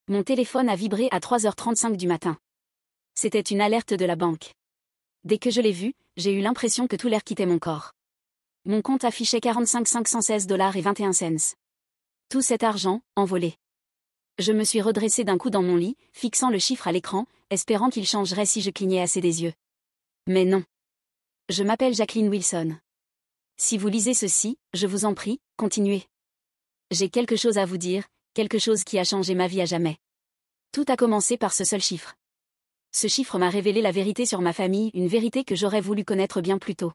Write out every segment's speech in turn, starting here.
Mon téléphone a vibré à 3h35 du matin. C'était une alerte de la banque. Dès que je l'ai vue, j'ai eu l'impression que tout l'air quittait mon corps. Mon compte affichait 45 516 $ et 21 cents. Tout cet argent, envolé. Je me suis redressée d'un coup dans mon lit, fixant le chiffre à l'écran, espérant qu'il changerait si je clignais assez des yeux. Mais non. Je m'appelle Jacqueline Wilson. Si vous lisez ceci, je vous en prie, continuez. J'ai quelque chose à vous dire, quelque chose qui a changé ma vie à jamais. Tout a commencé par ce seul chiffre. Ce chiffre m'a révélé la vérité sur ma famille, une vérité que j'aurais voulu connaître bien plus tôt.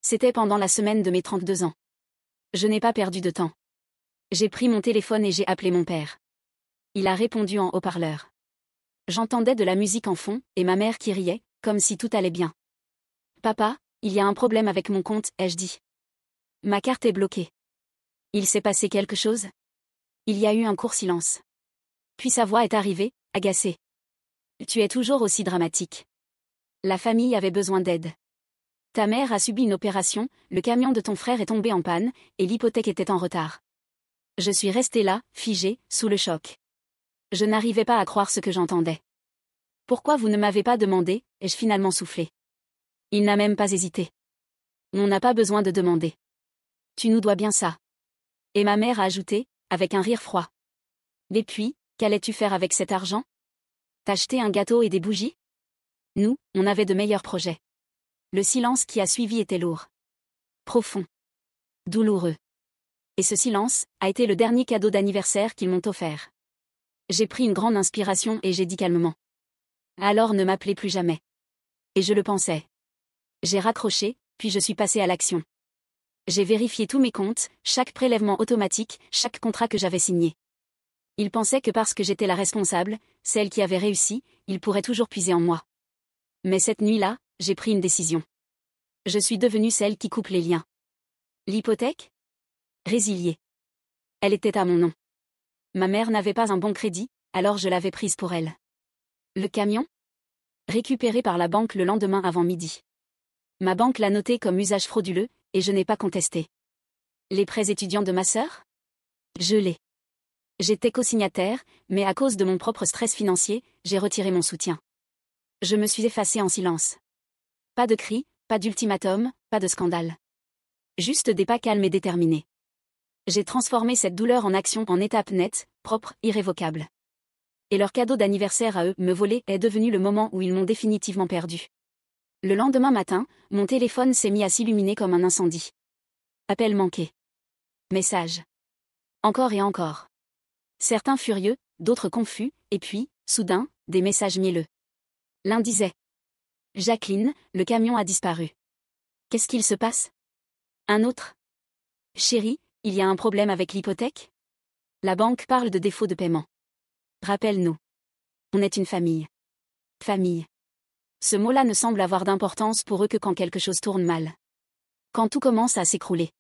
C'était pendant la semaine de mes 32 ans. Je n'ai pas perdu de temps. J'ai pris mon téléphone et j'ai appelé mon père. Il a répondu en haut-parleur. J'entendais de la musique en fond, et ma mère qui riait, comme si tout allait bien. « Papa, il y a un problème avec mon compte », ai-je dit. Ma carte est bloquée. Il s'est passé quelque chose? Il y a eu un court silence. Puis sa voix est arrivée, agacée. Tu es toujours aussi dramatique. La famille avait besoin d'aide. Ta mère a subi une opération, le camion de ton frère est tombé en panne, et l'hypothèque était en retard. Je suis restée là, figée, sous le choc. Je n'arrivais pas à croire ce que j'entendais. Pourquoi vous ne m'avez pas demandé, ai-je finalement soufflé. Il n'a même pas hésité. On n'a pas besoin de demander. Tu nous dois bien ça. Et ma mère a ajouté, avec un rire froid. Et puis, qu'allais-tu faire avec cet argent? T'acheter un gâteau et des bougies? Nous, on avait de meilleurs projets. Le silence qui a suivi était lourd. Profond. Douloureux. Et ce silence a été le dernier cadeau d'anniversaire qu'ils m'ont offert. J'ai pris une grande inspiration et j'ai dit calmement. Alors ne m'appelez plus jamais. Et je le pensais. J'ai raccroché, puis je suis passée à l'action. J'ai vérifié tous mes comptes, chaque prélèvement automatique, chaque contrat que j'avais signé. Ils pensaient que parce que j'étais la responsable, celle qui avait réussi, ils pourraient toujours puiser en moi. Mais cette nuit-là, j'ai pris une décision. Je suis devenue celle qui coupe les liens. L'hypothèque? Résiliée. Elle était à mon nom. Ma mère n'avait pas un bon crédit, alors je l'avais prise pour elle. Le camion? Récupéré par la banque le lendemain avant midi. Ma banque l'a noté comme usage frauduleux, et je n'ai pas contesté. Les prêts étudiants de ma sœur? Gelés. J'étais co-signataire, mais à cause de mon propre stress financier, j'ai retiré mon soutien. Je me suis effacée en silence. Pas de cris, pas d'ultimatum, pas de scandale. Juste des pas calmes et déterminés. J'ai transformé cette douleur en action, en étape nette, propre, irrévocable. Et leur cadeau d'anniversaire à eux, me voler, est devenu le moment où ils m'ont définitivement perdu. Le lendemain matin, mon téléphone s'est mis à s'illuminer comme un incendie. Appel manqué. Message. Encore et encore. Certains furieux, d'autres confus, et puis, soudain, des messages mielleux. L'un disait. Jacqueline, le camion a disparu. Qu'est-ce qu'il se passe? Un autre. Chérie, il y a un problème avec l'hypothèque? La banque parle de défaut de paiement. Rappelle-nous. On est une famille. Famille. Ce mot-là ne semble avoir d'importance pour eux que quand quelque chose tourne mal. Quand tout commence à s'écrouler.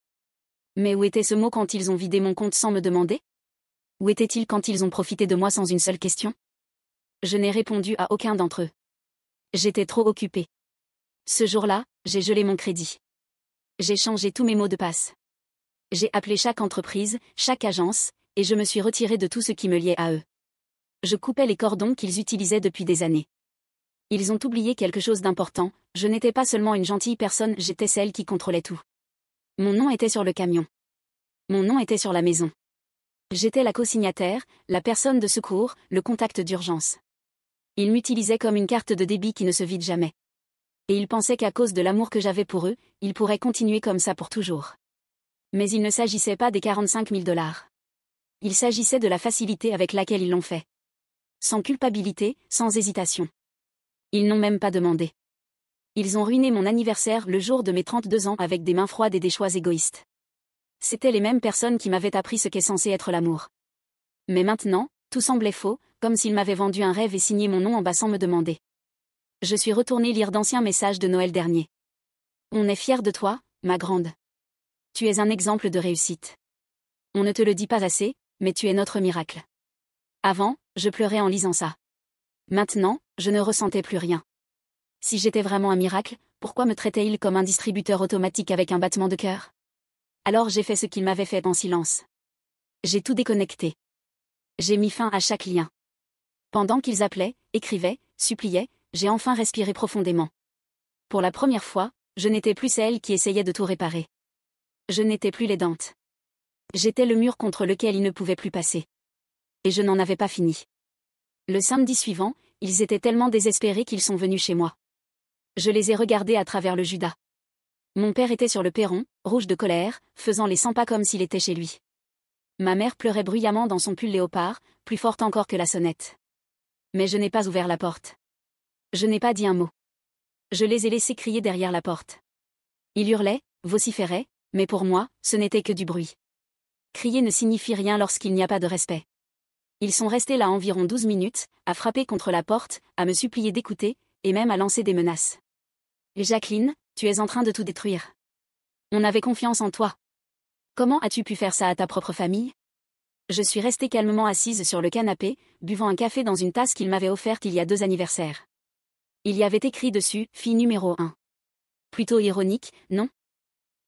Mais où était ce mot quand ils ont vidé mon compte sans me demander? Où était-il quand ils ont profité de moi sans une seule question? Je n'ai répondu à aucun d'entre eux. J'étais trop occupée. Ce jour-là, j'ai gelé mon crédit. J'ai changé tous mes mots de passe. J'ai appelé chaque entreprise, chaque agence, et je me suis retirée de tout ce qui me liait à eux. Je coupais les cordons qu'ils utilisaient depuis des années. Ils ont oublié quelque chose d'important, je n'étais pas seulement une gentille personne, j'étais celle qui contrôlait tout. Mon nom était sur le camion. Mon nom était sur la maison. J'étais la co-signataire, la personne de secours, le contact d'urgence. Ils m'utilisaient comme une carte de débit qui ne se vide jamais. Et ils pensaient qu'à cause de l'amour que j'avais pour eux, ils pourraient continuer comme ça pour toujours. Mais il ne s'agissait pas des 45 000 $. Il s'agissait de la facilité avec laquelle ils l'ont fait. Sans culpabilité, sans hésitation. Ils n'ont même pas demandé. Ils ont ruiné mon anniversaire le jour de mes 32 ans avec des mains froides et des choix égoïstes. C'étaient les mêmes personnes qui m'avaient appris ce qu'est censé être l'amour. Mais maintenant, tout semblait faux, comme s'ils m'avaient vendu un rêve et signé mon nom en bas sans me demander. Je suis retournée lire d'anciens messages de Noël dernier. On est fier de toi, ma grande. Tu es un exemple de réussite. On ne te le dit pas assez, mais tu es notre miracle. Avant, je pleurais en lisant ça. Maintenant, je ne ressentais plus rien. Si j'étais vraiment un miracle, pourquoi me traitait-il comme un distributeur automatique avec un battement de cœur? Alors j'ai fait ce qu'il m'avait fait en silence. J'ai tout déconnecté. J'ai mis fin à chaque lien. Pendant qu'ils appelaient, écrivaient, suppliaient, j'ai enfin respiré profondément. Pour la première fois, je n'étais plus celle qui essayait de tout réparer. Je n'étais plus l'aidante. J'étais le mur contre lequel ils ne pouvaient plus passer. Et je n'en avais pas fini. Le samedi suivant, ils étaient tellement désespérés qu'ils sont venus chez moi. Je les ai regardés à travers le Judas. Mon père était sur le perron, rouge de colère, faisant les 100 pas comme s'il était chez lui. Ma mère pleurait bruyamment dans son pull léopard, plus forte encore que la sonnette. Mais je n'ai pas ouvert la porte. Je n'ai pas dit un mot. Je les ai laissés crier derrière la porte. Ils hurlaient, vociféraient, mais pour moi, ce n'était que du bruit. Crier ne signifie rien lorsqu'il n'y a pas de respect. Ils sont restés là environ 12 minutes, à frapper contre la porte, à me supplier d'écouter, et même à lancer des menaces. Jacqueline, tu es en train de tout détruire. On avait confiance en toi. Comment as-tu pu faire ça à ta propre famille? Je suis restée calmement assise sur le canapé, buvant un café dans une tasse qu'il m'avait offerte il y a 2 anniversaires. Il y avait écrit dessus « Fille numéro 1 ». Plutôt ironique, non?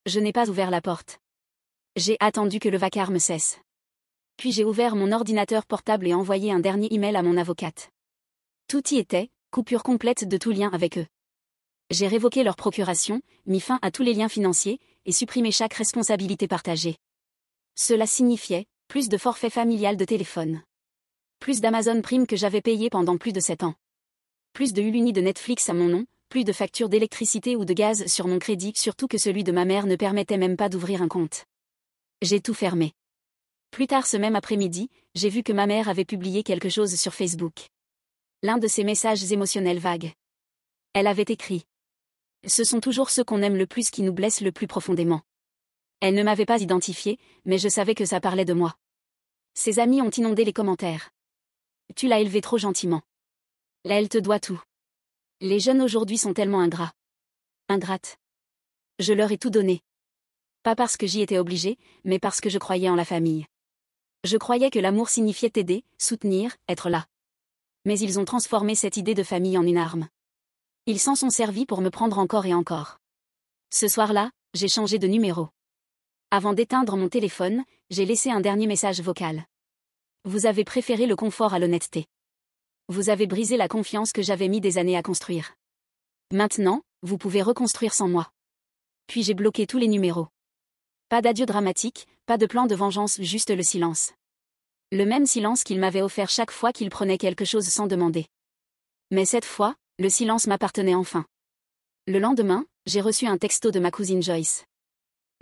Je n'ai pas ouvert la porte. J'ai attendu que le vacarme cesse. Puis j'ai ouvert mon ordinateur portable et envoyé un dernier email à mon avocate. Tout y était, coupure complète de tout lien avec eux. J'ai révoqué leur procuration, mis fin à tous les liens financiers, et supprimé chaque responsabilité partagée. Cela signifiait plus de forfait familial de téléphone. Plus d'Amazon Prime que j'avais payé pendant plus de 7 ans. Plus de Uluni de Netflix à mon nom, plus de factures d'électricité ou de gaz sur mon crédit, surtout que celui de ma mère ne permettait même pas d'ouvrir un compte. J'ai tout fermé. Plus tard ce même après-midi, j'ai vu que ma mère avait publié quelque chose sur Facebook. L'un de ses messages émotionnels vagues. Elle avait écrit. Ce sont toujours ceux qu'on aime le plus qui nous blessent le plus profondément. Elle ne m'avait pas identifié, mais je savais que ça parlait de moi. Ses amis ont inondé les commentaires. Tu l'as élevée trop gentiment. Là, elle te doit tout. Les jeunes aujourd'hui sont tellement ingrats. Ingrates. Je leur ai tout donné. Pas parce que j'y étais obligée, mais parce que je croyais en la famille. Je croyais que l'amour signifiait aider, soutenir, être là. Mais ils ont transformé cette idée de famille en une arme. Ils s'en sont servis pour me prendre encore et encore. Ce soir-là, j'ai changé de numéro. Avant d'éteindre mon téléphone, j'ai laissé un dernier message vocal. Vous avez préféré le confort à l'honnêteté. Vous avez brisé la confiance que j'avais mis des années à construire. Maintenant, vous pouvez reconstruire sans moi. Puis j'ai bloqué tous les numéros. Pas d'adieu dramatique, pas de plan de vengeance, juste le silence. Le même silence qu'il m'avait offert chaque fois qu'il prenait quelque chose sans demander. Mais cette fois, le silence m'appartenait enfin. Le lendemain, j'ai reçu un texto de ma cousine Joyce.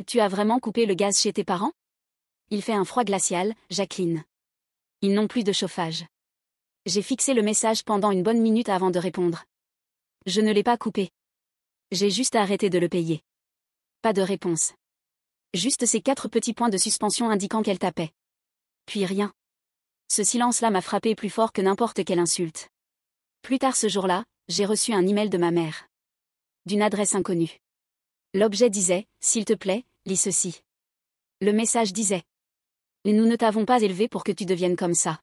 Tu as vraiment coupé le gaz chez tes parents? Il fait un froid glacial, Jacqueline. Ils n'ont plus de chauffage. J'ai fixé le message pendant une bonne minute avant de répondre. Je ne l'ai pas coupé. J'ai juste arrêté de le payer. Pas de réponse. Juste ces 4 petits points de suspension indiquant qu'elle tapait. Puis rien. Ce silence-là m'a frappé plus fort que n'importe quelle insulte. Plus tard ce jour-là, j'ai reçu un email de ma mère. D'une adresse inconnue. L'objet disait, s'il te plaît, lis ceci. Le message disait. Nous ne t'avons pas élevé pour que tu deviennes comme ça.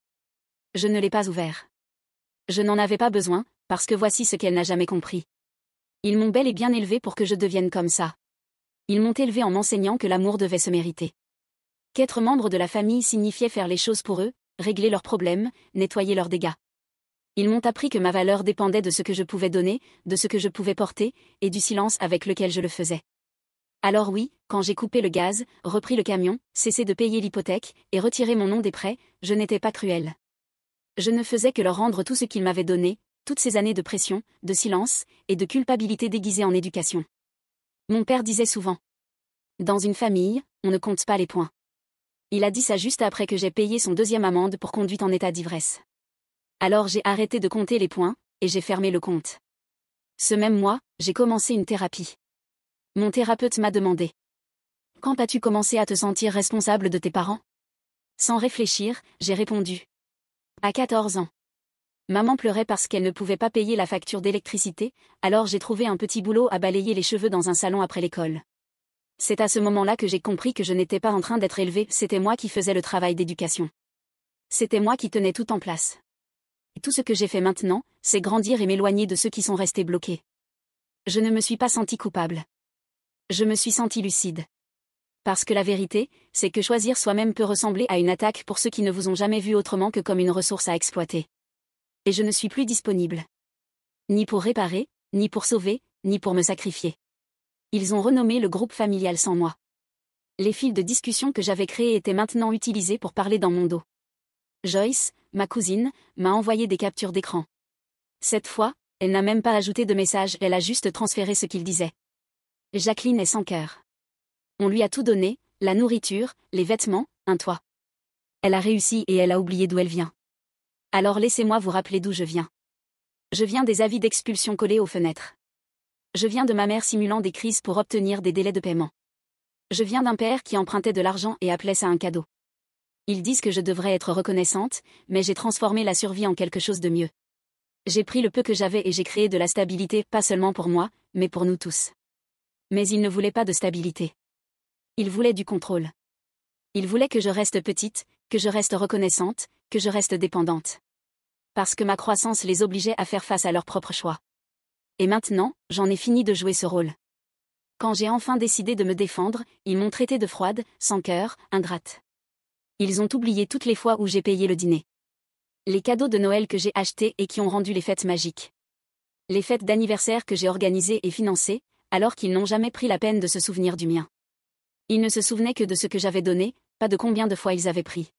Je ne l'ai pas ouvert. Je n'en avais pas besoin, parce que voici ce qu'elle n'a jamais compris. Ils m'ont bel et bien élevé pour que je devienne comme ça. Ils m'ont élevé en m'enseignant que l'amour devait se mériter. Qu'être membre de la famille signifiait faire les choses pour eux, régler leurs problèmes, nettoyer leurs dégâts. Ils m'ont appris que ma valeur dépendait de ce que je pouvais donner, de ce que je pouvais porter, et du silence avec lequel je le faisais. Alors oui, quand j'ai coupé le gaz, repris le camion, cessé de payer l'hypothèque, et retiré mon nom des prêts, je n'étais pas cruelle. Je ne faisais que leur rendre tout ce qu'ils m'avaient donné, toutes ces années de pression, de silence, et de culpabilité déguisée en éducation. Mon père disait souvent. Dans une famille, on ne compte pas les points. Il a dit ça juste après que j'ai payé son 2e amende pour conduite en état d'ivresse. Alors j'ai arrêté de compter les points, et j'ai fermé le compte. Ce même mois, j'ai commencé une thérapie. Mon thérapeute m'a demandé. Quand as-tu commencé à te sentir responsable de tes parents? Sans réfléchir, j'ai répondu. À 14 ans. Maman pleurait parce qu'elle ne pouvait pas payer la facture d'électricité, alors j'ai trouvé un petit boulot à balayer les cheveux dans un salon après l'école. C'est à ce moment-là que j'ai compris que je n'étais pas en train d'être élevée, c'était moi qui faisais le travail d'éducation. C'était moi qui tenais tout en place. Et tout ce que j'ai fait maintenant, c'est grandir et m'éloigner de ceux qui sont restés bloqués. Je ne me suis pas sentie coupable. Je me suis sentie lucide. Parce que la vérité, c'est que choisir soi-même peut ressembler à une attaque pour ceux qui ne vous ont jamais vu autrement que comme une ressource à exploiter. Et je ne suis plus disponible. Ni pour réparer, ni pour sauver, ni pour me sacrifier. Ils ont renommé le groupe familial sans moi. Les fils de discussion que j'avais créés étaient maintenant utilisés pour parler dans mon dos. Joyce, ma cousine, m'a envoyé des captures d'écran. Cette fois, elle n'a même pas ajouté de message, elle a juste transféré ce qu'il disait. Jacqueline est sans cœur. On lui a tout donné, la nourriture, les vêtements, un toit. Elle a réussi et elle a oublié d'où elle vient. Alors laissez-moi vous rappeler d'où je viens. Je viens des avis d'expulsion collés aux fenêtres. Je viens de ma mère simulant des crises pour obtenir des délais de paiement. Je viens d'un père qui empruntait de l'argent et appelait ça un cadeau. Ils disent que je devrais être reconnaissante, mais j'ai transformé la survie en quelque chose de mieux. J'ai pris le peu que j'avais et j'ai créé de la stabilité, pas seulement pour moi, mais pour nous tous. Mais ils ne voulaient pas de stabilité. Ils voulaient du contrôle. Ils voulaient que je reste petite, que je reste reconnaissante, que je reste dépendante. Parce que ma croissance les obligeait à faire face à leurs propres choix. Et maintenant, j'en ai fini de jouer ce rôle. Quand j'ai enfin décidé de me défendre, ils m'ont traitée de froide, sans cœur, ingrate. Ils ont oublié toutes les fois où j'ai payé le dîner. Les cadeaux de Noël que j'ai achetés et qui ont rendu les fêtes magiques. Les fêtes d'anniversaire que j'ai organisées et financées, alors qu'ils n'ont jamais pris la peine de se souvenir du mien. Ils ne se souvenaient que de ce que j'avais donné, pas de combien de fois ils avaient pris.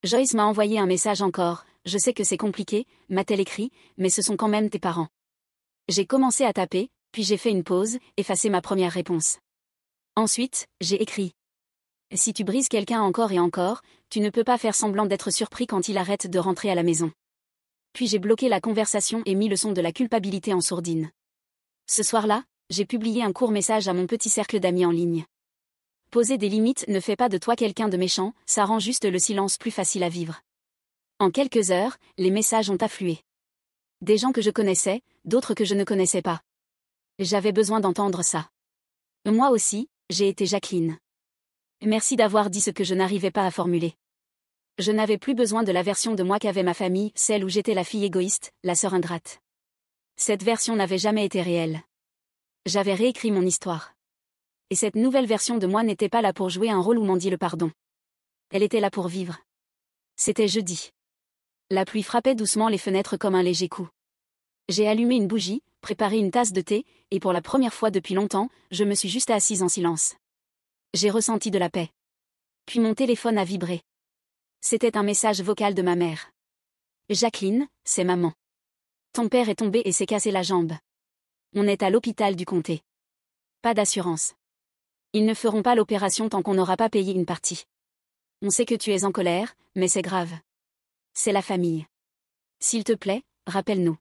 Joyce m'a envoyé un message encore, je sais que c'est compliqué, m'a-t-elle écrit, mais ce sont quand même tes parents. J'ai commencé à taper, puis j'ai fait une pause, effacé ma première réponse. Ensuite, j'ai écrit. Si tu brises quelqu'un encore et encore, tu ne peux pas faire semblant d'être surpris quand il arrête de rentrer à la maison. Puis j'ai bloqué la conversation et mis le son de la culpabilité en sourdine. Ce soir-là, j'ai publié un court message à mon petit cercle d'amis en ligne. Poser des limites ne fait pas de toi quelqu'un de méchant, ça rend juste le silence plus facile à vivre. En quelques heures, les messages ont afflué. Des gens que je connaissais, d'autres que je ne connaissais pas. J'avais besoin d'entendre ça. Moi aussi, j'ai été Jacqueline. Merci d'avoir dit ce que je n'arrivais pas à formuler. Je n'avais plus besoin de la version de moi qu'avait ma famille, celle où j'étais la fille égoïste, la sœur ingrate. Cette version n'avait jamais été réelle. J'avais réécrit mon histoire. Et cette nouvelle version de moi n'était pas là pour jouer un rôle ou mendier le pardon. Elle était là pour vivre. C'était jeudi. La pluie frappait doucement les fenêtres comme un léger coup. J'ai allumé une bougie, préparé une tasse de thé, et pour la première fois depuis longtemps, je me suis juste assise en silence. J'ai ressenti de la paix. Puis mon téléphone a vibré. C'était un message vocal de ma mère. Jacqueline, c'est maman. Ton père est tombé et s'est cassé la jambe. On est à l'hôpital du comté. Pas d'assurance. Ils ne feront pas l'opération tant qu'on n'aura pas payé une partie. On sait que tu es en colère, mais c'est grave. C'est la famille. S'il te plaît, rappelle-nous.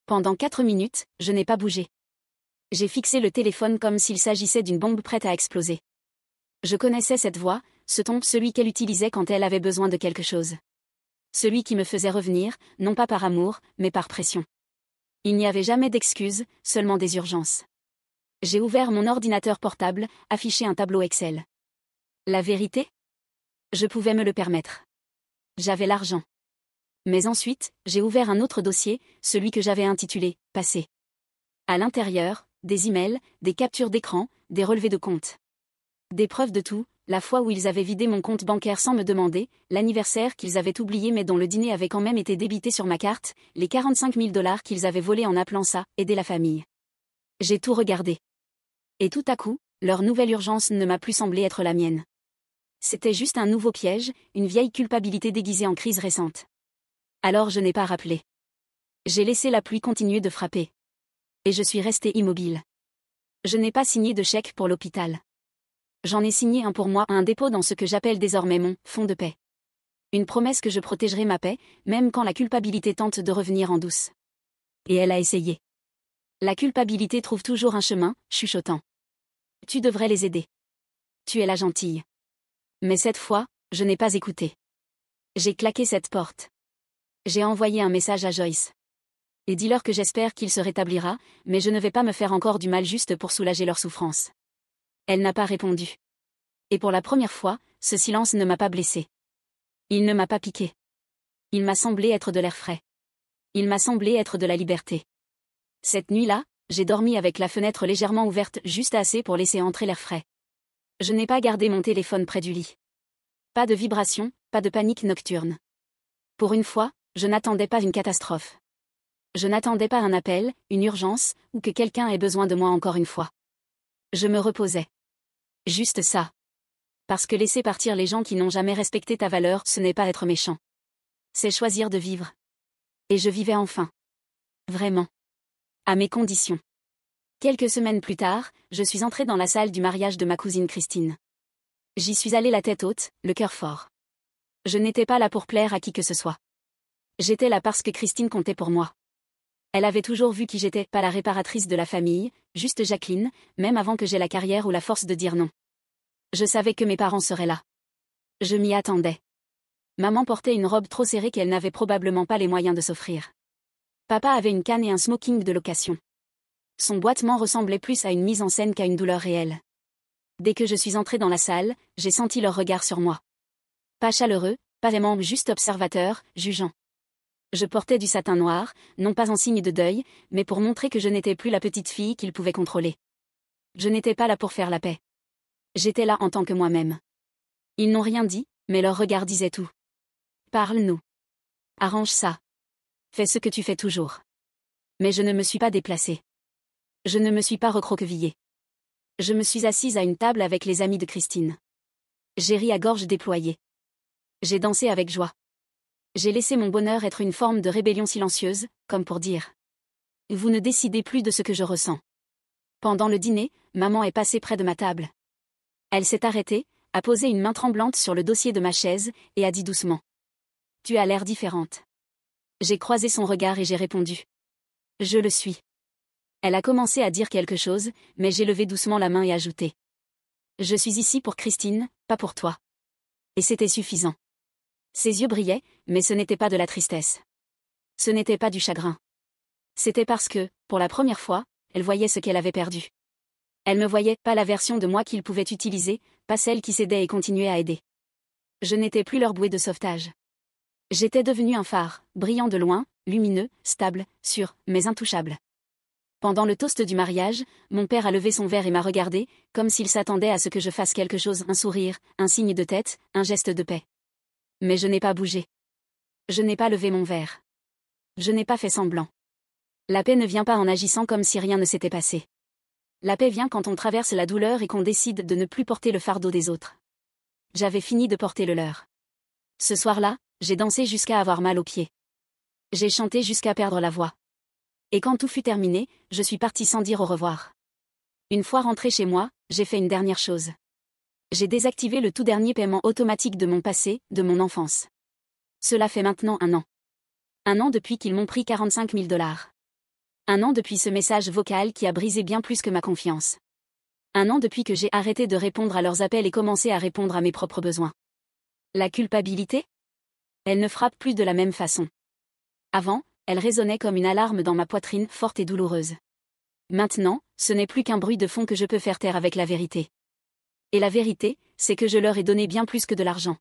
Pendant 4 minutes, je n'ai pas bougé. J'ai fixé le téléphone comme s'il s'agissait d'une bombe prête à exploser. Je connaissais cette voix, ce ton, celui qu'elle utilisait quand elle avait besoin de quelque chose. Celui qui me faisait revenir, non pas par amour, mais par pression. Il n'y avait jamais d'excuses, seulement des urgences. J'ai ouvert mon ordinateur portable, affiché un tableau Excel. La vérité ? Je pouvais me le permettre. J'avais l'argent. Mais ensuite, j'ai ouvert un autre dossier, celui que j'avais intitulé « Passé ». À l'intérieur, des emails, des captures d'écran, des relevés de compte. Des preuves de tout, la fois où ils avaient vidé mon compte bancaire sans me demander, l'anniversaire qu'ils avaient oublié mais dont le dîner avait quand même été débité sur ma carte, les 45 000 $ qu'ils avaient volés en appelant ça « aider la famille ». J'ai tout regardé. Et tout à coup, leur nouvelle urgence ne m'a plus semblé être la mienne. C'était juste un nouveau piège, une vieille culpabilité déguisée en crise récente. Alors je n'ai pas rappelé. J'ai laissé la pluie continuer de frapper. Et je suis restée immobile. Je n'ai pas signé de chèque pour l'hôpital. J'en ai signé un pour moi, un dépôt dans ce que j'appelle désormais mon « fonds de paix ». Une promesse que je protégerai ma paix, même quand la culpabilité tente de revenir en douce. Et elle a essayé. La culpabilité trouve toujours un chemin, chuchotant. Tu devrais les aider. Tu es la gentille. Mais cette fois, je n'ai pas écouté. J'ai claqué cette porte. J'ai envoyé un message à Joyce. Et dis-leur que j'espère qu'il se rétablira, mais je ne vais pas me faire encore du mal juste pour soulager leur souffrance. Elle n'a pas répondu. Et pour la première fois, ce silence ne m'a pas blessé. Il ne m'a pas piqué. Il m'a semblé être de l'air frais. Il m'a semblé être de la liberté. Cette nuit-là, j'ai dormi avec la fenêtre légèrement ouverte juste assez pour laisser entrer l'air frais. Je n'ai pas gardé mon téléphone près du lit. Pas de vibration, pas de panique nocturne. Pour une fois, Je n'attendais pas une catastrophe. Je n'attendais pas un appel, une urgence, ou que quelqu'un ait besoin de moi encore une fois. Je me reposais. Juste ça. Parce que laisser partir les gens qui n'ont jamais respecté ta valeur, ce n'est pas être méchant. C'est choisir de vivre. Et je vivais enfin. Vraiment. À mes conditions. Quelques semaines plus tard, je suis entrée dans la salle du mariage de ma cousine Christine. J'y suis allée la tête haute, le cœur fort. Je n'étais pas là pour plaire à qui que ce soit. J'étais là parce que Christine comptait pour moi. Elle avait toujours vu qui j'étais, pas la réparatrice de la famille, juste Jacqueline, même avant que j'aie la carrière ou la force de dire non. Je savais que mes parents seraient là. Je m'y attendais. Maman portait une robe trop serrée qu'elle n'avait probablement pas les moyens de s'offrir. Papa avait une canne et un smoking de location. Son boitement ressemblait plus à une mise en scène qu'à une douleur réelle. Dès que je suis entrée dans la salle, j'ai senti leur regard sur moi. Pas chaleureux, pas vraiment, juste observateur, jugeant. Je portais du satin noir, non pas en signe de deuil, mais pour montrer que je n'étais plus la petite fille qu'ils pouvaient contrôler. Je n'étais pas là pour faire la paix. J'étais là en tant que moi-même. Ils n'ont rien dit, mais leur regard disait tout. Parle-nous. Arrange ça. Fais ce que tu fais toujours. Mais je ne me suis pas déplacée. Je ne me suis pas recroquevillée. Je me suis assise à une table avec les amis de Christine. J'ai ri à gorge déployée. J'ai dansé avec joie. J'ai laissé mon bonheur être une forme de rébellion silencieuse, comme pour dire. Vous ne décidez plus de ce que je ressens. Pendant le dîner, maman est passée près de ma table. Elle s'est arrêtée, a posé une main tremblante sur le dossier de ma chaise, et a dit doucement. Tu as l'air différente. J'ai croisé son regard et j'ai répondu. Je le suis. Elle a commencé à dire quelque chose, mais j'ai levé doucement la main et ajouté. Je suis ici pour Christine, pas pour toi. Et c'était suffisant. Ses yeux brillaient, mais ce n'était pas de la tristesse. Ce n'était pas du chagrin. C'était parce que, pour la première fois, elle voyait ce qu'elle avait perdu. Elle me voyait, pas la version de moi qu'ils pouvaient utiliser, pas celle qui s'aidait et continuait à aider. Je n'étais plus leur bouée de sauvetage. J'étais devenu un phare, brillant de loin, lumineux, stable, sûr, mais intouchable. Pendant le toast du mariage, mon père a levé son verre et m'a regardé, comme s'il s'attendait à ce que je fasse quelque chose, un sourire, un signe de tête, un geste de paix. Mais je n'ai pas bougé. Je n'ai pas levé mon verre. Je n'ai pas fait semblant. La paix ne vient pas en agissant comme si rien ne s'était passé. La paix vient quand on traverse la douleur et qu'on décide de ne plus porter le fardeau des autres. J'avais fini de porter le leur. Ce soir-là, j'ai dansé jusqu'à avoir mal aux pieds. J'ai chanté jusqu'à perdre la voix. Et quand tout fut terminé, je suis partie sans dire au revoir. Une fois rentrée chez moi, j'ai fait une dernière chose. J'ai désactivé le tout dernier paiement automatique de mon passé, de mon enfance. Cela fait maintenant 1 an. 1 an depuis qu'ils m'ont pris 45 000 $. 1 an depuis ce message vocal qui a brisé bien plus que ma confiance. 1 an depuis que j'ai arrêté de répondre à leurs appels et commencé à répondre à mes propres besoins. La culpabilité ? Elle ne frappe plus de la même façon. Avant, elle résonnait comme une alarme dans ma poitrine, forte et douloureuse. Maintenant, ce n'est plus qu'un bruit de fond que je peux faire taire avec la vérité. Et la vérité, c'est que je leur ai donné bien plus que de l'argent.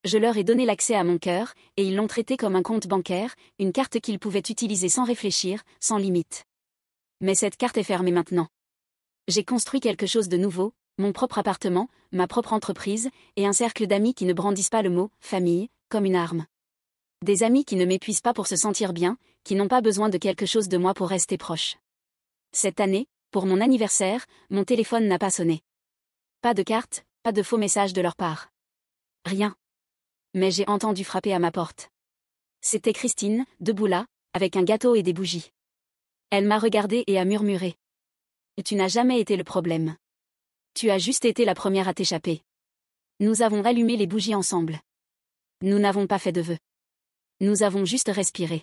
Je leur ai donné l'accès à mon cœur, et ils l'ont traité comme un compte bancaire, une carte qu'ils pouvaient utiliser sans réfléchir, sans limite. Mais cette carte est fermée maintenant. J'ai construit quelque chose de nouveau, mon propre appartement, ma propre entreprise, et un cercle d'amis qui ne brandissent pas le mot « famille » comme une arme. Des amis qui ne m'épuisent pas pour se sentir bien, qui n'ont pas besoin de quelque chose de moi pour rester proche. Cette année, pour mon anniversaire, mon téléphone n'a pas sonné. Pas de carte, pas de faux messages de leur part. Rien. Mais j'ai entendu frapper à ma porte. C'était Christine, debout là, avec un gâteau et des bougies. Elle m'a regardé et a murmuré. Tu n'as jamais été le problème. Tu as juste été la première à t'échapper. Nous avons allumé les bougies ensemble. Nous n'avons pas fait de vœux. Nous avons juste respiré.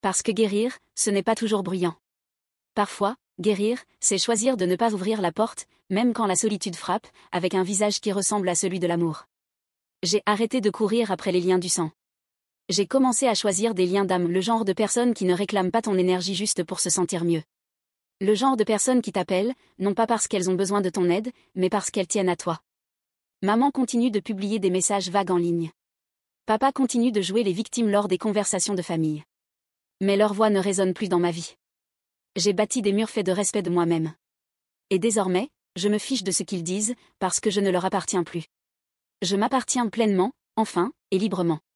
Parce que guérir, ce n'est pas toujours bruyant. Parfois, guérir, c'est choisir de ne pas ouvrir la porte, même quand la solitude frappe, avec un visage qui ressemble à celui de l'amour. J'ai arrêté de courir après les liens du sang. J'ai commencé à choisir des liens d'âme, le genre de personnes qui ne réclament pas ton énergie juste pour se sentir mieux. Le genre de personnes qui t'appellent, non pas parce qu'elles ont besoin de ton aide, mais parce qu'elles tiennent à toi. Maman continue de publier des messages vagues en ligne. Papa continue de jouer les victimes lors des conversations de famille. Mais leur voix ne résonne plus dans ma vie. J'ai bâti des murs faits de respect de moi-même. Et désormais, je me fiche de ce qu'ils disent, parce que je ne leur appartiens plus. Je m'appartiens pleinement, enfin, et librement.